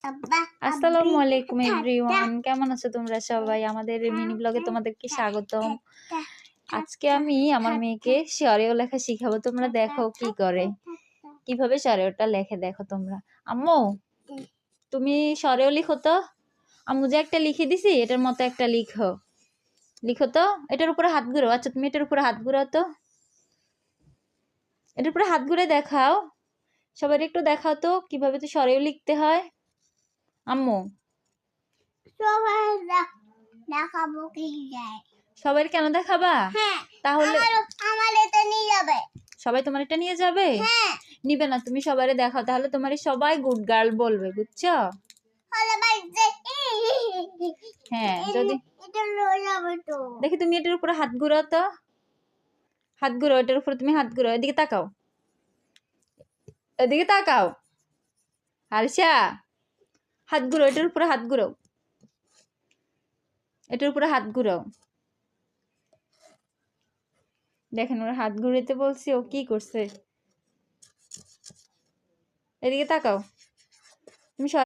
আসসালামু আলাইকুম এভরিওয়ান, কেমন আছো তোমরা সবাই? আমাদের মিনি ব্লগে তোমাদেরকে স্বাগতম। আজকে আমি আমার মেয়েকে সরেও লেখা শিখাবো। তোমরা দেখো কি করে, কিভাবে সরেওটা লেখে দেখো তোমরা। আম্মু, তুমি সরেও লিখো তো। আম্মু যে একটা লিখে দিছি, এটার মতো একটা লিখো। লিখো তো, এটার উপরে হাত ঘুরো। আচ্ছা, তুমি এটার উপরে হাত ঘুরাও তো। এটার উপরে হাত ঘুরে দেখাও, সবাই একটু দেখাও তো কিভাবে তো সরেও লিখতে হয়। আম্মু, দেখাবো কি যায়? সবাই কেন দেখাবা? হ্যাঁ, তাহলে আমার এটা নিয়ে যাবে। সবাই তোমার এটা নিয়ে যাবে? হ্যাঁ, নিবে না, তুমি সবারে দেখাও, তাহলে তোমার সবাই গুড গার্ল বলবে, বুঝছো? হলে ভাই যে হ্যাঁ, যদি এটা লয়ে যাবে তো। দেখি তুমি এটার উপরে হাত ঘুরাও তো। হাত ঘুরাও, এটার উপরে তুমি হাত ঘুরাও। এদিকে তাকাও, এদিকে তাকাও। আরশা, হাত ঘুরাও, এটার উপরে হাত ঘুরাও। এটার উপরে হাত ঘুরাও। দেখেন, ওর হাত ঘুরাইতে বলছি, ও কি করছে। এদিকে তাকাও তুমি।